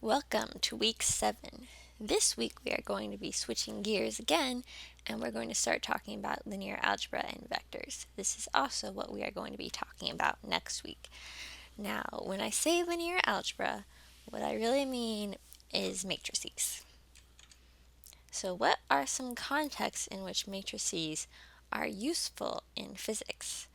Welcome to week 7. This week we are going to be switching gears again and we're going to start talking about linear algebra and vectors. This is also what we are going to be talking about next week. Now, when I say linear algebra, what I really mean is matrices. So what are some contexts in which matrices are useful in physics?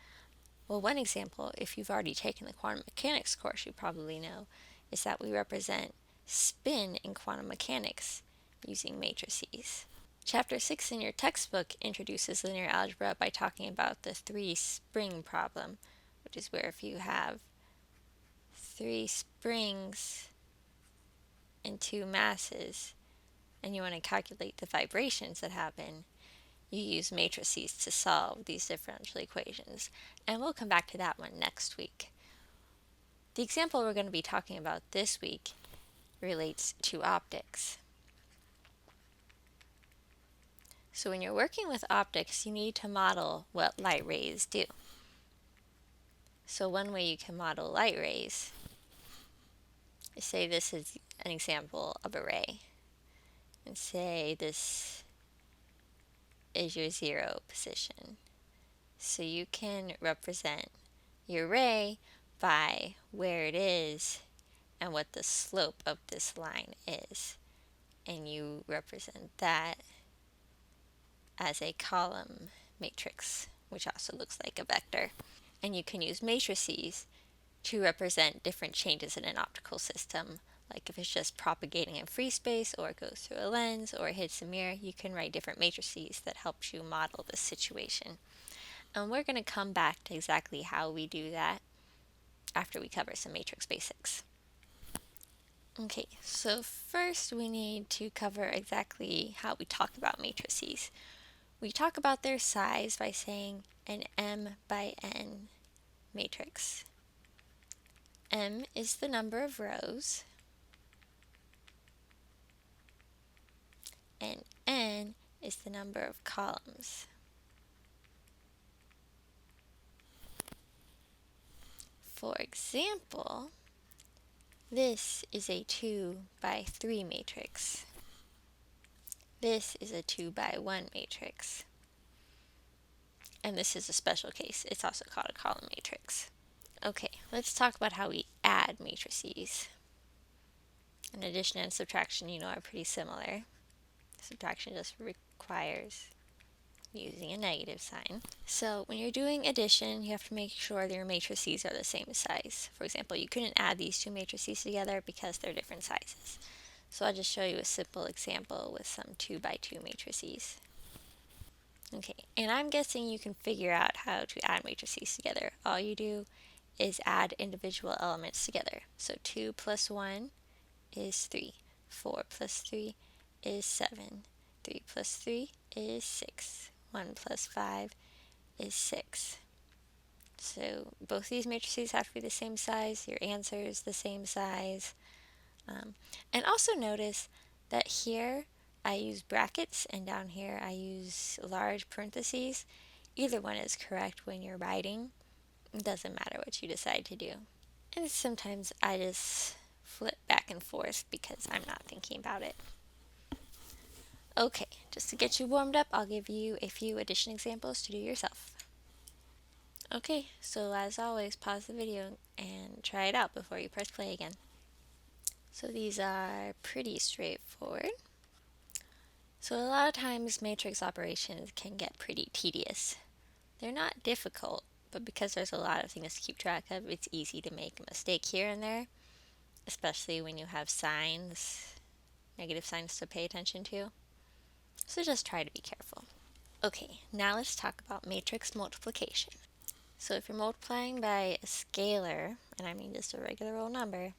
Well, one example, if you've already taken the quantum mechanics course, you probably know, is that we represent spin in quantum mechanics using matrices. Chapter 6 in your textbook introduces linear algebra by talking about the three-spring problem, which is where if you have three springs and two masses, and you want to calculate the vibrations that happen, you use matrices to solve these differential equations. And we'll come back to that one next week. The example we're going to be talking about this week relates to optics. So when you're working with optics, you need to model what light rays do. So one way you can model light rays is, say this is an example of a ray, and say this is your 0 position. So you can represent your ray by where it is and what the slope of this line is. And you represent that as a column matrix, which also looks like a vector. And you can use matrices to represent different changes in an optical system, like if it's just propagating in free space, or it goes through a lens, or it hits a mirror. You can write different matrices that helps you model the situation. And we're going to come back to exactly how we do that after we cover some matrix basics. Okay, so first we need to cover exactly how we talk about matrices. We talk about their size by saying an M by N matrix. M is the number of rows, and N is the number of columns. For example, this is a 2 by 3 matrix. This is a 2 by 1 matrix. And this is a special case. It's also called a column matrix. Okay, let's talk about how we add matrices. And addition and subtraction, are pretty similar. Subtraction just requires using a negative sign. So when you're doing addition, you have to make sure that your matrices are the same size. For example, you couldn't add these two matrices together because they're different sizes. So I'll just show you a simple example with some 2 by 2 matrices. Okay, and I'm guessing you can figure out how to add matrices together. All you do is add individual elements together. So 2 plus 1 is 3. 4 plus 3 is 7. 3 plus 3 is 6. 1 plus 5 is 6. So both these matrices have to be the same size. Your answer is the same size. And also notice that here I use brackets and down here I use large parentheses. Either one is correct when you're writing. It doesn't matter what you decide to do. And sometimes I just flip back and forth because I'm not thinking about it. Okay, just to get you warmed up, I'll give you a few addition examples to do yourself. Okay, so as always, pause the video and try it out before you press play again. So these are pretty straightforward. So a lot of times matrix operations can get pretty tedious. They're not difficult, but because there's a lot of things to keep track of, it's easy to make a mistake here and there, especially when you have signs, negative signs to pay attention to. So just try to be careful. Okay, now let's talk about matrix multiplication. So if you're multiplying by a scalar, and I mean just a regular old number,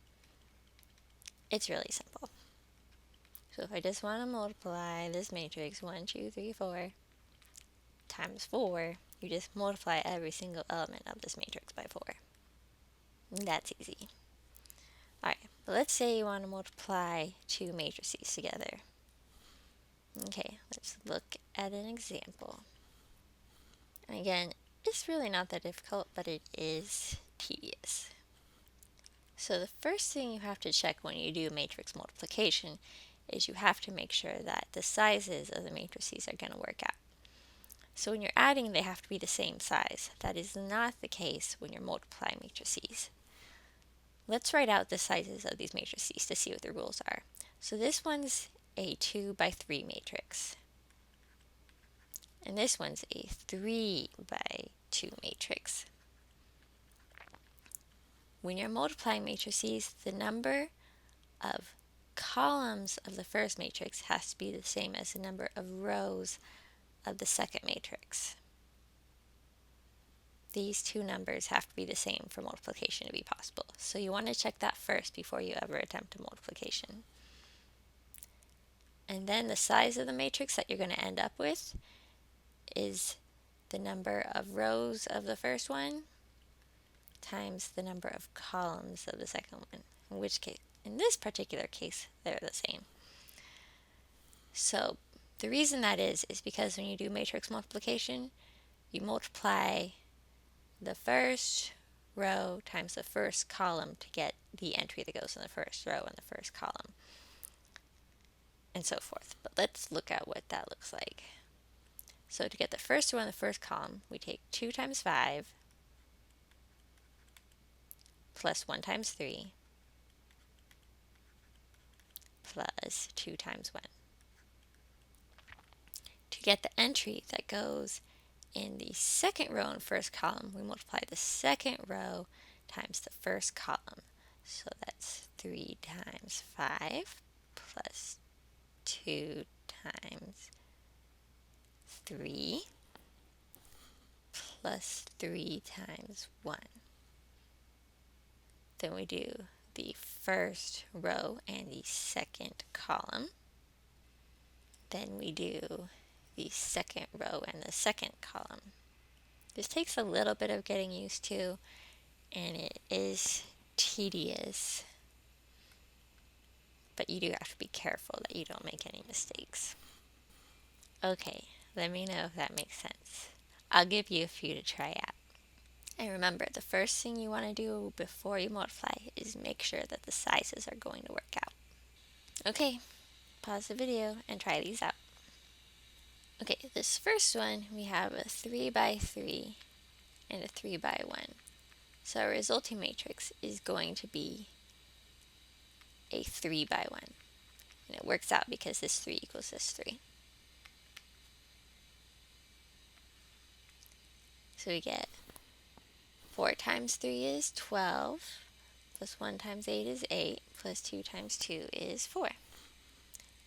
it's really simple. So if I just want to multiply this matrix 1, 2, 3, 4 times 4, you just multiply every single element of this matrix by 4. That's easy. Alright, but let's say you want to multiply two matrices together. Okay, let's look at an example. And again, it's really not that difficult, but it is tedious. So the first thing you have to check when you do matrix multiplication is you have to make sure that the sizes of the matrices are going to work out. So when you're adding, they have to be the same size. That is not the case when you're multiplying matrices. Let's write out the sizes of these matrices to see what the rules are. So this one's a 2 by 3 matrix. And this one's a 3 by 2 matrix. When you're multiplying matrices, the number of columns of the first matrix has to be the same as the number of rows of the second matrix. These two numbers have to be the same for multiplication to be possible. So you want to check that first before you ever attempt a multiplication. And then the size of the matrix that you're going to end up with is the number of rows of the first one times the number of columns of the second one. In which case, in this particular case, they're the same. So the reason that is because when you do matrix multiplication, you multiply the first row times the first column to get the entry that goes in the first row and the first column, and so forth. But let's look at what that looks like. So to get the first row in the first column, we take 2 times 5 plus 1 times 3 plus 2 times 1. To get the entry that goes in the second row and first column, we multiply the second row times the first column. So that's 3 times 5 plus 2 times 3 plus 3 times 1. Then we do the first row and the second column. Then we do the second row and the second column. This takes a little bit of getting used to, and it is tedious, but you do have to be careful that you don't make any mistakes. Okay, let me know if that makes sense. I'll give you a few to try out. And remember, the first thing you want to do before you multiply is make sure that the sizes are going to work out. Okay, pause the video and try these out. Okay, this first one, we have a 3 by 3 and a 3 by 1. So our resulting matrix is going to be a 3 by 1. And it works out because this 3 equals this 3. So we get 4 times 3 is 12, plus 1 times 8 is 8, plus 2 times 2 is 4.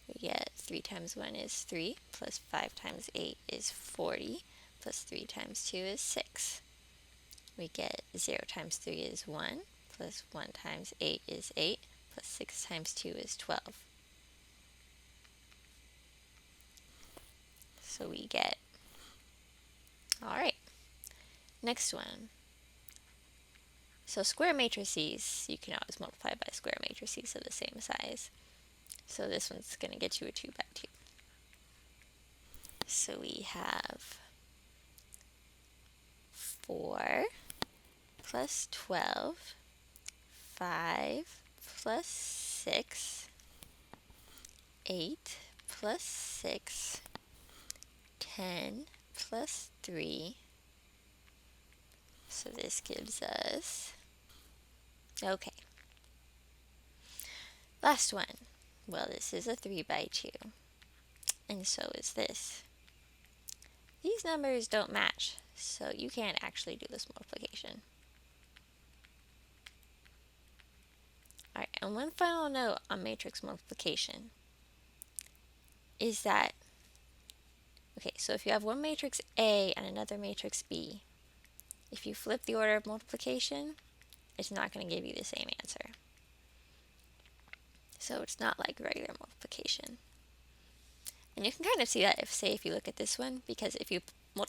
We get 3 times 1 is 3, plus 5 times 8 is 40, plus 3 times 2 is 6. We get 0 times 3 is 1, plus 1 times 8 is 8, plus 6 times 2 is 12. So we get, alright, next one. So square matrices, you can always multiply by square matrices of the same size. So this one's going to get you a 2 by 2. So we have 4 plus 12, 5 plus 6, 8 plus 6, 10 plus 3. So this gives us, okay. Last one. Well, this is a 3 by 2. And so is this. These numbers don't match, so you can't actually do this multiplication. Alright, and one final note on matrix multiplication is that, okay, so if you have one matrix A and another matrix B, if you flip the order of multiplication, it's not going to give you the same answer. So it's not like regular multiplication. And you can kind of see that if you look at this one, because if you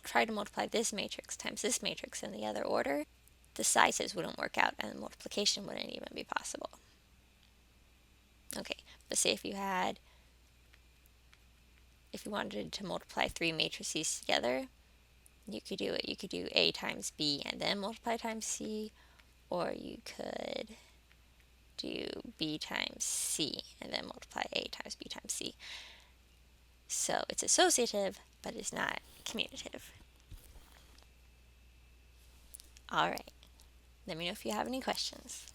try to multiply this matrix times this matrix in the other order, the sizes wouldn't work out and the multiplication wouldn't even be possible. Okay, but say if you wanted to multiply 3 matrices together, you could do it. You could do A times B and then multiply times C, or you could do b times c, and then multiply a times b times c. So it's associative, but it's not commutative. All right, let me know if you have any questions.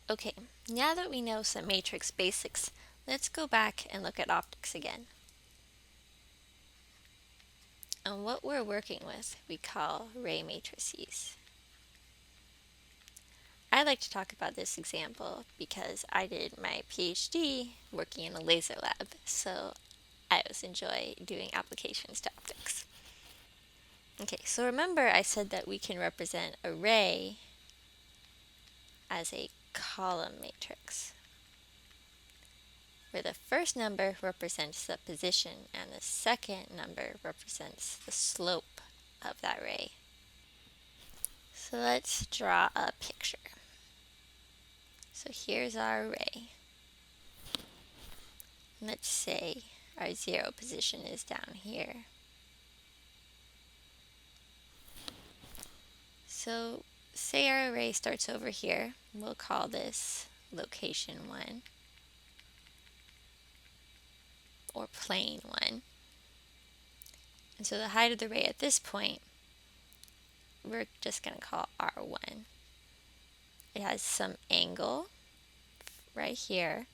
Okay, now that we know some matrix basics, let's go back and look at optics again. And what we're working with, we call ray matrices. I like to talk about this example because I did my PhD working in a laser lab, so I always enjoy doing applications to optics. Okay, so remember I said that we can represent a ray as a column matrix, where the first number represents the position and the second number represents the slope of that ray. So let's draw a picture. So here's our ray. Let's say our 0 position is down here. So say our array starts over here. We'll call this location 1 or plane 1. And so the height of the ray at this point, we're just going to call R1. It has some angle right here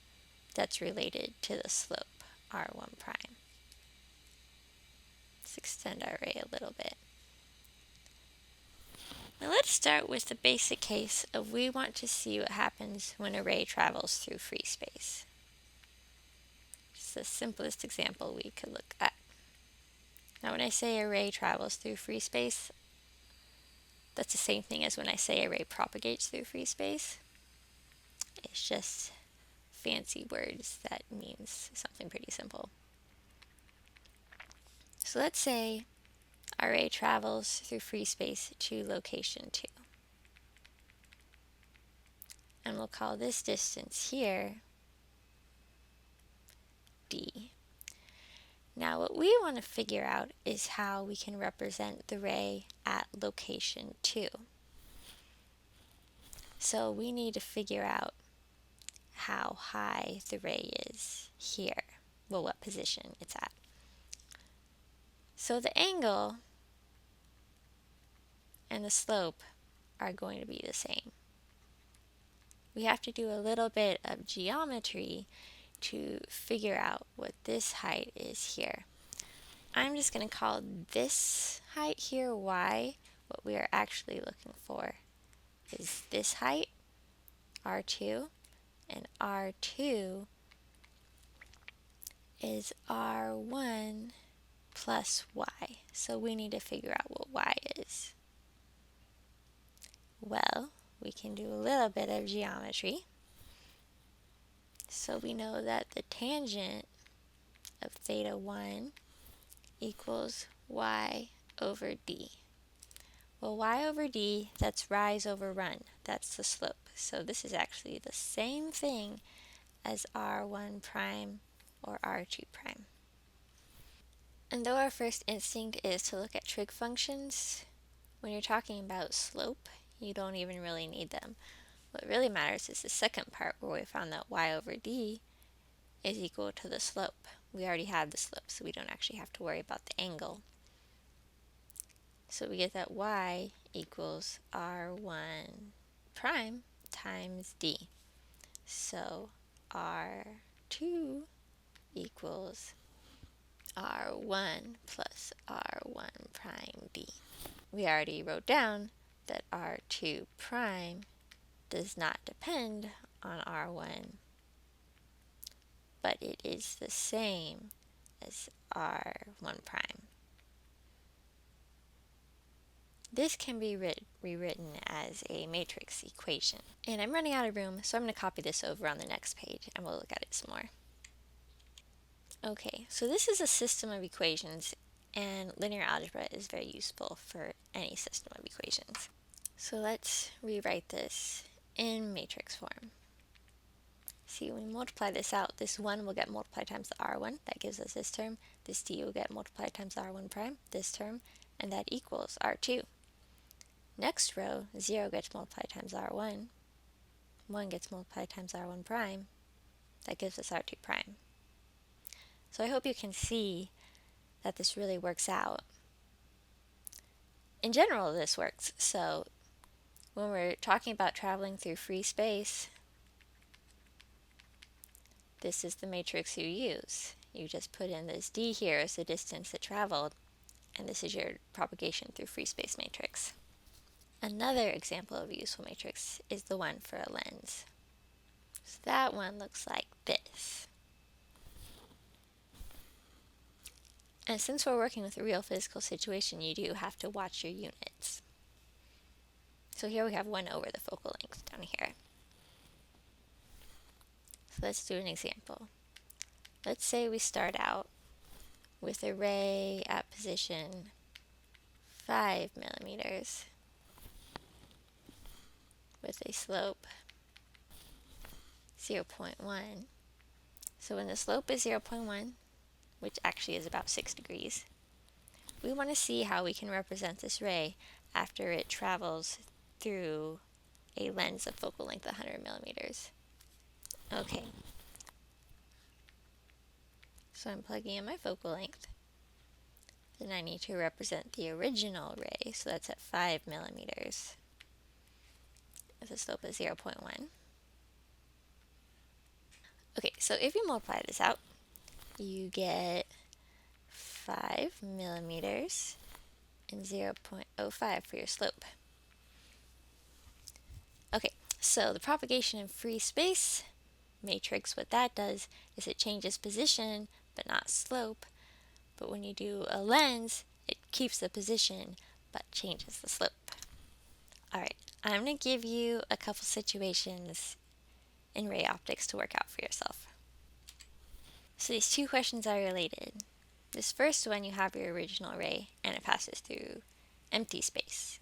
that's related to the slope, R1 prime. Let's extend our array a little bit. Now let's start with the basic case of we want to see what happens when a ray travels through free space. It's the simplest example we could look at. Now when I say a ray travels through free space, that's the same thing as when I say a ray propagates through free space. It's just fancy words that means something pretty simple. So let's say our ray travels through free space to location 2. And we'll call this distance here d. Now what we want to figure out is how we can represent the ray at location 2. So we need to figure out how high the ray is here. Well, what position it's at. So the angle and the slope are going to be the same. We have to do a little bit of geometry to figure out what this height is here. I'm just going to call this height here y. What we are actually looking for is this height, R2, and R2 is R1 plus y. So we need to figure out what y is. Well, we can do a little bit of geometry. So we know that the tangent of theta 1 equals y over d. Well, y over d, that's rise over run. That's the slope. So this is actually the same thing as r1 prime or r2 prime. And though our first instinct is to look at trig functions, when you're talking about slope, you don't even really need them. What really matters is the second part where we found that y over d is equal to the slope. We already have the slope, so we don't actually have to worry about the angle. So we get that y equals r1 prime times d. So r2 equals r1 plus r1 prime d. We already wrote down that r2 prime does not depend on r1, but it is the same as r1 prime. This can be rewritten as a matrix equation. And I'm running out of room, so I'm going to copy this over on the next page and we'll look at it some more. Okay, so this is a system of equations, and linear algebra is very useful for any system of equations. So let's rewrite this in matrix form. See, when we multiply this out, this 1 will get multiplied times the r1, that gives us this term. This d will get multiplied times the r1 prime, this term, and that equals r2. Next row, 0 gets multiplied times r1, 1 gets multiplied times r1 prime. That gives us r2 prime. So I hope you can see that this really works out. In general, this works. So when we're talking about traveling through free space, this is the matrix you use. You just put in this d here as the distance it traveled, and this is your propagation through free space matrix. Another example of a useful matrix is the one for a lens. So that one looks like this. And since we're working with a real physical situation, you do have to watch your units. So here we have 1 over the focal length down here. So let's do an example. Let's say we start out with a ray at position 5 millimeters with a slope 0.1. So when the slope is 0.1, which actually is about 6 degrees, we want to see how we can represent this ray after it travels through a lens of focal length 100 millimeters. Okay, so I'm plugging in my focal length. Then I need to represent the original ray, so that's at 5 millimeters. If the slope is 0.1. Okay, so if you multiply this out, you get 5 millimeters and 0.05 for your slope. Okay, so the propagation in free space matrix, what that does is it changes position but not slope. But when you do a lens, it keeps the position but changes the slope. Alright, I'm going to give you a couple situations in ray optics to work out for yourself. So these two questions are related. This first one, you have your original ray and it passes through empty space.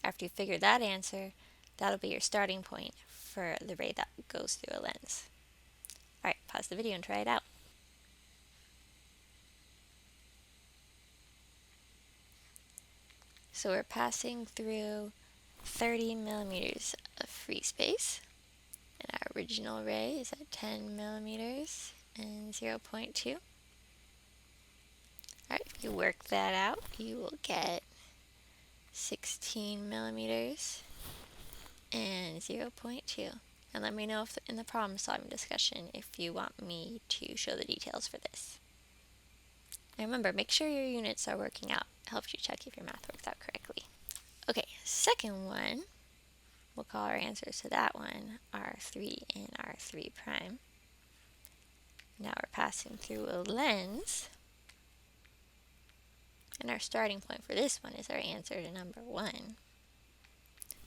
After you figure that answer, that'll be your starting point for the ray that goes through a lens. Alright, pause the video and try it out. So we're passing through 30 millimeters of free space, and our original ray is at 10 millimeters and 0.2. Alright, if you work that out, you will get 16 millimeters and 0.2. And let me know if in the problem solving discussion if you want me to show the details for this. And remember, make sure your units are working out. It helps you check if your math works out correctly. Okay, second one, we'll call our answers to that one R3 and R3 prime. Now we're passing through a lens, and our starting point for this one is our answer to number 1.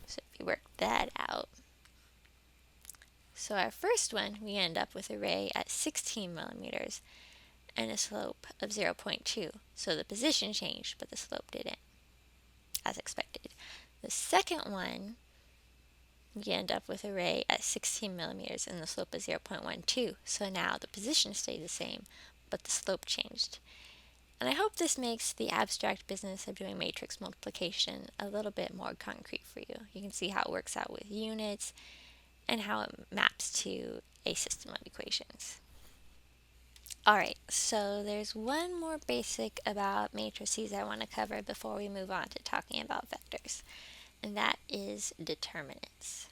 So if you work that out, so our first one, we end up with a ray at 16 millimeters and a slope of 0.2. So the position changed, but the slope didn't, as expected. The second one, we end up with a ray at 16 millimeters and the slope is 0.12. So now the position stayed the same, but the slope changed. And I hope this makes the abstract business of doing matrix multiplication a little bit more concrete for you. You can see how it works out with units and how it maps to a system of equations. Alright, so there's one more basic about matrices I want to cover before we move on to talking about vectors, and that is determinants.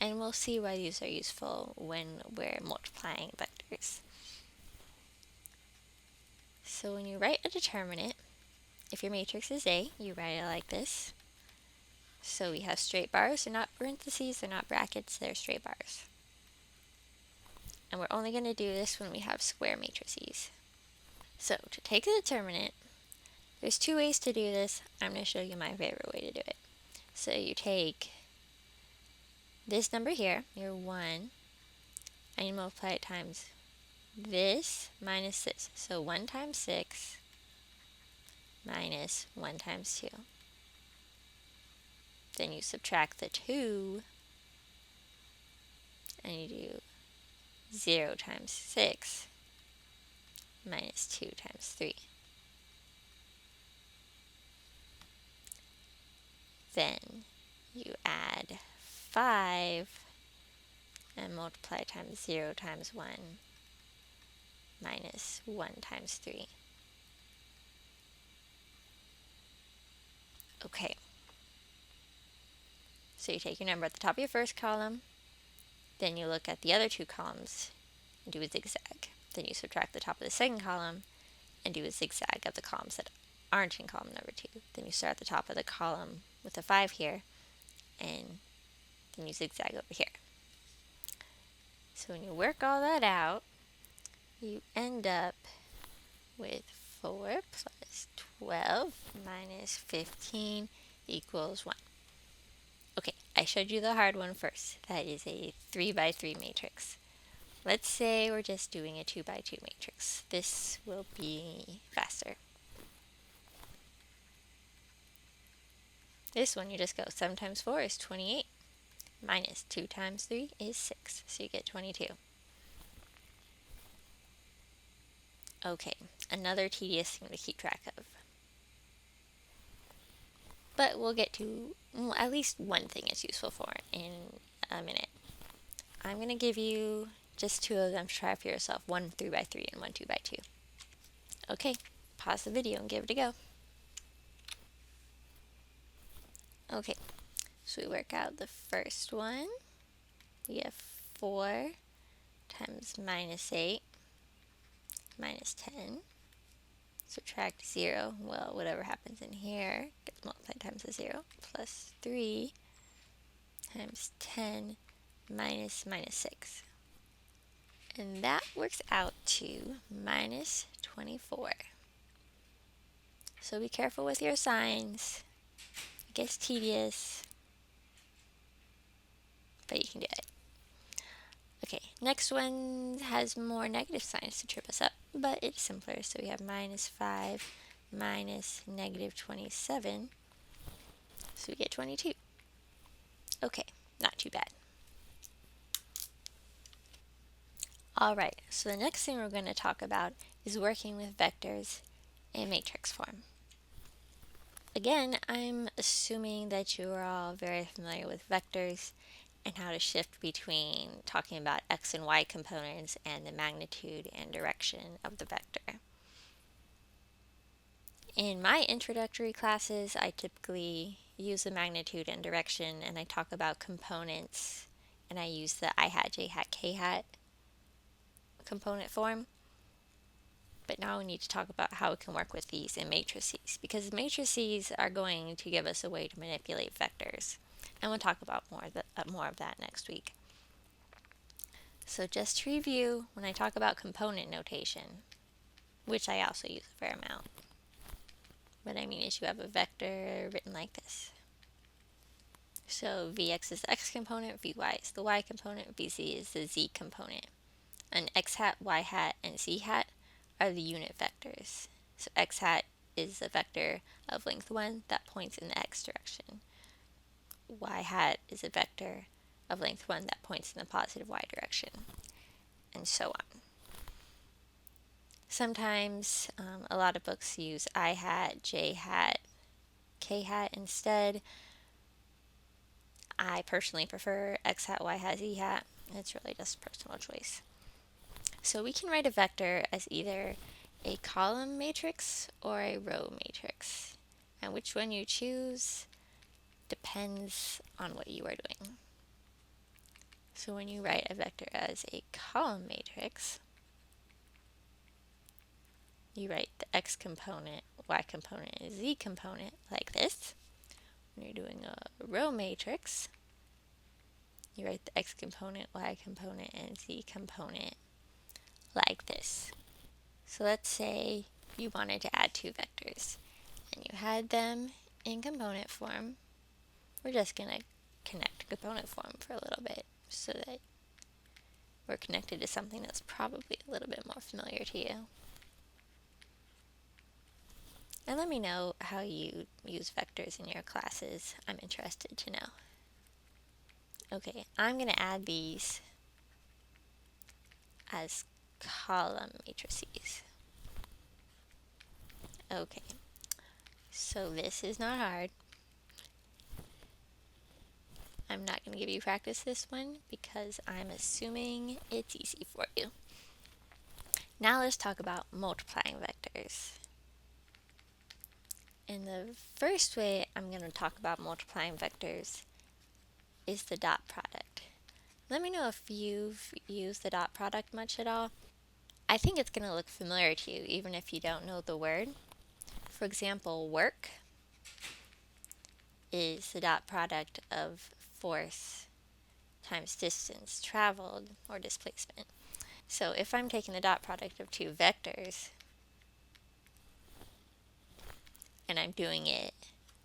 And we'll see why these are useful when we're multiplying vectors. So when you write a determinant, if your matrix is A, you write it like this. So we have straight bars, they're not parentheses, they're not brackets, they're straight bars. And we're only going to do this when we have square matrices. So to take the determinant, there's two ways to do this. I'm going to show you my favorite way to do it. So you take this number here, your 1, and you multiply it times this minus this. So 1 times 6 minus 1 times 2. Then you subtract the 2, and you do 0 times 6 minus 2 times 3. Then you add 5 and multiply times 0 times 1 minus 1 times 3. Okay. So you take your number at the top of your first column, then you look at the other two columns and do a zigzag. Then you subtract the top of the second column and do a zigzag of the columns that aren't in column number 2. Then you start at the top of the column with a 5 here, and then you zigzag over here. So when you work all that out, you end up with 4 plus 12 minus 15 equals 1. Okay, I showed you the hard one first. That is a 3 by 3 matrix. Let's say we're just doing a 2 by 2 matrix. This will be faster. This one you just go 7 times 4 is 28, minus 2 times 3 is 6, so you get 22. Okay, another tedious thing to keep track of. But we'll get to at least one thing it's useful for in a minute. I'm going to give you just 2 of them to try for yourself, one 3 by 3 and one 2 by 2. Okay, pause the video and give it a go. Okay, so we work out the first one. We have 4 times minus 8 minus 10. Subtract 0, well, whatever happens in here gets multiplied times a 0, plus 3 times 10 minus 6. And that works out to minus 24. So be careful with your signs. It gets tedious, but you can do it. Okay, next one has more negative signs to trip us up, but it's simpler. So we have minus 5 minus negative 27, so we get 22. Okay, not too bad. Alright, so the next thing we're going to talk about is working with vectors in matrix form. Again, I'm assuming that you are all very familiar with vectors and how to shift between talking about x and y components and the magnitude and direction of the vector. In my introductory classes, I typically use the magnitude and direction, and I talk about components, and I use the I hat, j hat, k hat component form. But now we need to talk about how it can work with these in matrices, because matrices are going to give us a way to manipulate vectors. And we'll talk about more of that next week. So just to review, when I talk about component notation, which I also use a fair amount, what I mean is you have a vector written like this. So Vx is the x component, Vy is the y component, Vz is the z component. And x hat, y hat, and z hat are the unit vectors. So x hat is a vector of length 1 that points in the x direction. Y hat is a vector of length 1 that points in the positive y direction, and so on. Sometimes a lot of books use I hat, j hat, k hat instead. I personally prefer x hat, y hat, z hat. It's really just personal choice. So we can write a vector as either a column matrix or a row matrix. And which one you choose depends on what you are doing. So when you write a vector as a column matrix, you write the x component, y component, and z component like this. When you're doing a row matrix, you write the x component, y component, and z component like this. So let's say you wanted to add 2 vectors and you had them in component form. We're just going to connect component form for a little bit so that we're connected to something that's probably a little bit more familiar to you. And let me know how you use vectors in your classes. I'm interested to know. Okay, I'm going to add these as column matrices. Okay, so this is not hard. I'm not going to give you practice this one because I'm assuming it's easy for you. Now let's talk about multiplying vectors. And the first way I'm going to talk about multiplying vectors is the dot product. Let me know if you've used the dot product much at all. I think it's going to look familiar to you even if you don't know the word. For example, work is the dot product of force times distance traveled or displacement. So if I'm taking the dot product of two vectors and I'm doing it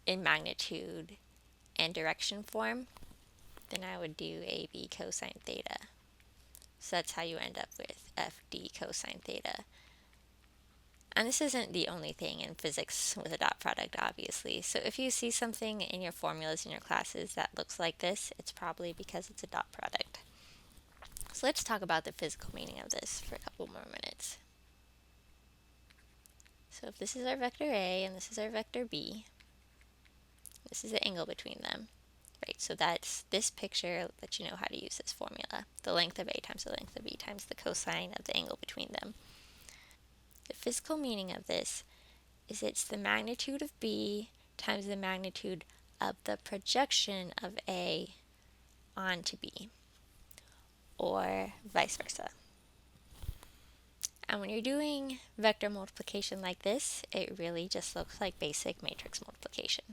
in magnitude and direction form, then I would do AB cosine theta. So that's how you end up with FD cosine theta. And this isn't the only thing in physics with a dot product, obviously. So if you see something in your formulas in your classes that looks like this, it's probably because it's a dot product. So let's talk about the physical meaning of this for a couple more minutes. So if this is our vector A and this is our vector B, this is the angle between them, right? So that's this picture that you know how to use this formula. The length of A times the length of B times the cosine of the angle between them. The physical meaning of this is it's the magnitude of B times the magnitude of the projection of A onto B, or vice versa. And when you're doing vector multiplication like this, it really just looks like basic matrix multiplication.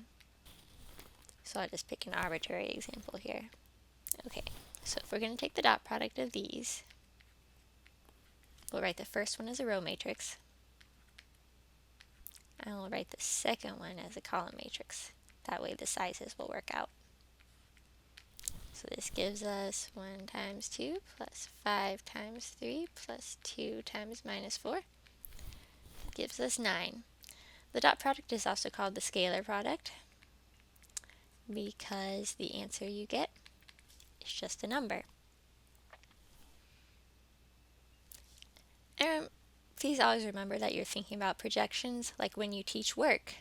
So I'll just pick an arbitrary example here. Okay, so if we're going to take the dot product of these, we'll write the first one as a row matrix, and we'll write the second one as a column matrix. That way the sizes will work out. So this gives us 1 times 2 plus 5 times 3 plus 2 times minus 4. That gives us 9. The dot product is also called the scalar product because the answer you get is just a number. And please always remember that you're thinking about projections. Like when you teach work,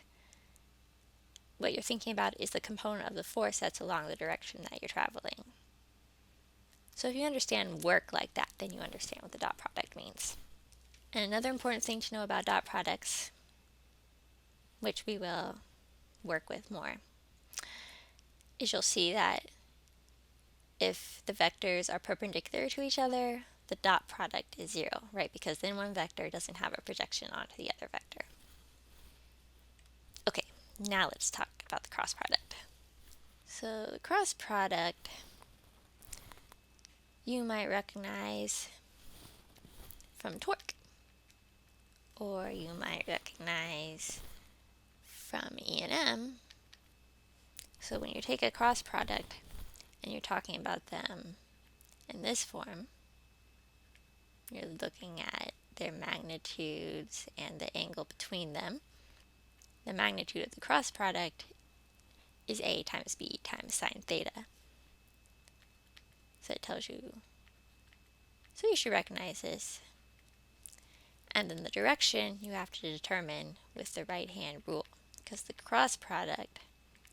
what you're thinking about is the component of the force that's along the direction that you're traveling. So if you understand work like that, then you understand what the dot product means. And another important thing to know about dot products, which we will work with more, is you'll see that if the vectors are perpendicular to each other, the dot product is 0, right? Because then one vector doesn't have a projection onto the other vector. Okay, now let's talk about the cross product. So the cross product you might recognize from torque, or you might recognize from E&M. So when you take a cross product and you're talking about them in this form, you're looking at their magnitudes and the angle between them. The magnitude of the cross product is A times B times sine theta. So it tells you, so you should recognize this. And then the direction you have to determine with the right-hand rule, because the cross product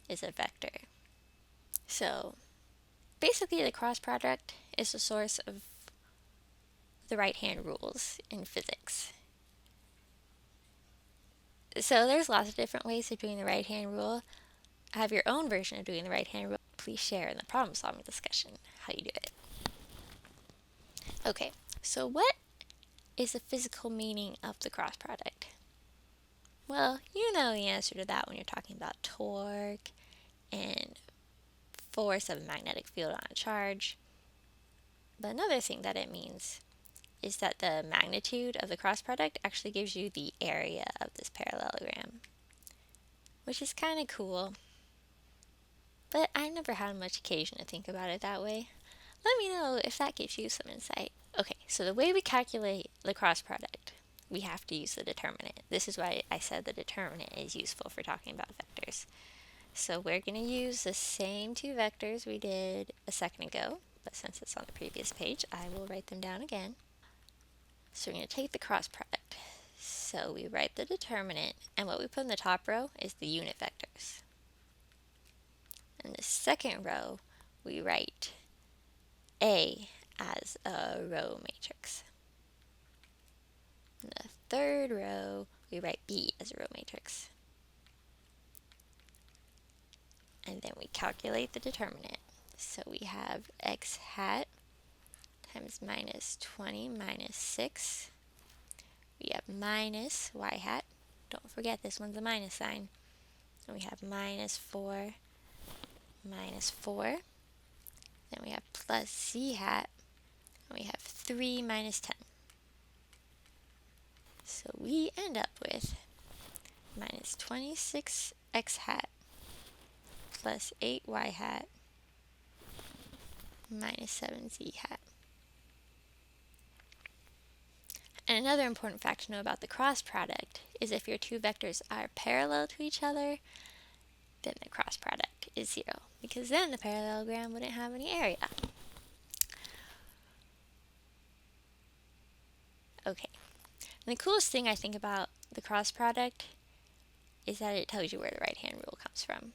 is a vector. So basically the cross product is the source of the right-hand rules in physics. So there's lots of different ways of doing the right-hand rule. I have your own version of doing the right-hand rule. Please share in the problem-solving discussion how you do it. Okay, so what is the physical meaning of the cross product? Well, you know the answer to that when you're talking about torque and force of a magnetic field on a charge. But another thing that it means is that the magnitude of the cross product actually gives you the area of this parallelogram, which is kind of cool. But I never had much occasion to think about it that way. Let me know if that gives you some insight. Okay, so the way we calculate the cross product, we have to use the determinant. This is why I said the determinant is useful for talking about vectors. So we're going to use the same two vectors we did a second ago, but since it's on the previous page, I will write them down again. So we're going to take the cross product. So we write the determinant, and what we put in the top row is the unit vectors. In the second row, we write A as a row matrix. In the third row, we write B as a row matrix. And then we calculate the determinant. So we have x hat times minus 20 minus 6. We have minus y hat. Don't forget this one's a minus sign. And we have minus 4 minus 4. Then we have plus z hat. And we have 3 minus 10. So we end up with minus 26x hat plus 8y hat minus 7z hat. And another important fact to know about the cross product is if your two vectors are parallel to each other, then the cross product is 0, because then the parallelogram wouldn't have any area. Okay, and the coolest thing I think about the cross product is that it tells you where the right-hand rule comes from.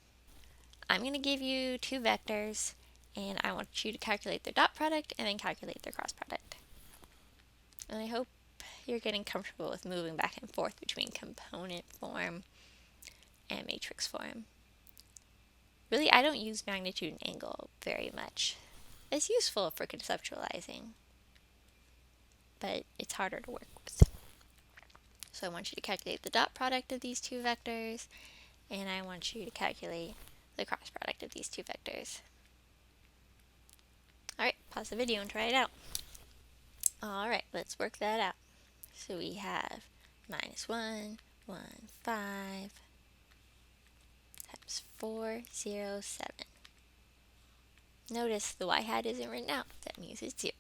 I'm going to give you two vectors, and I want you to calculate their dot product and then calculate their cross product. And I hope you're getting comfortable with moving back and forth between component form and matrix form. Really, I don't use magnitude and angle very much. It's useful for conceptualizing, but it's harder to work with. So I want you to calculate the dot product of these two vectors, and I want you to calculate the cross product of these two vectors. Alright, pause the video and try it out. Alright, let's work that out. So we have minus 1, 1, 5 times 4, 0, 7. Notice the y hat isn't written out. That means it's 0.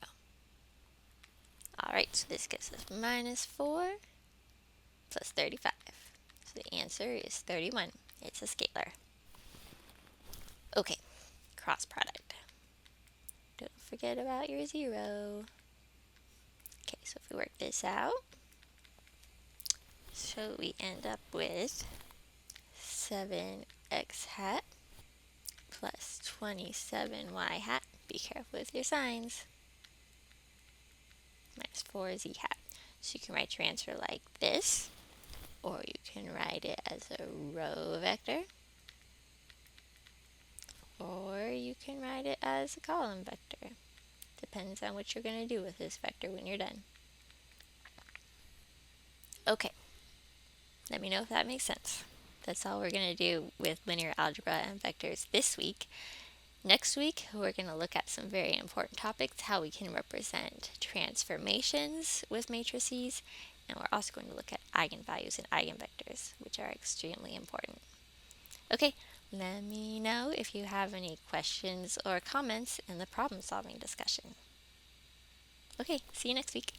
Alright, so this gives us minus 4 plus 35. So the answer is 31. It's a scalar. Okay, cross product. Don't forget about your 0. Okay, so if we work this out, so we end up with 7x hat plus 27y hat. Be careful with your signs. Minus 4z hat. So you can write your answer like this, or you can write it as a row vector, or you can write it as a column vector. Depends on what you're going to do with this vector when you're done. Okay, let me know if that makes sense. That's all we're going to do with linear algebra and vectors this week. Next week, we're going to look at some very important topics, how we can represent transformations with matrices, and we're also going to look at eigenvalues and eigenvectors, which are extremely important. Okay, let me know if you have any questions or comments in the problem-solving discussion. Okay, see you next week.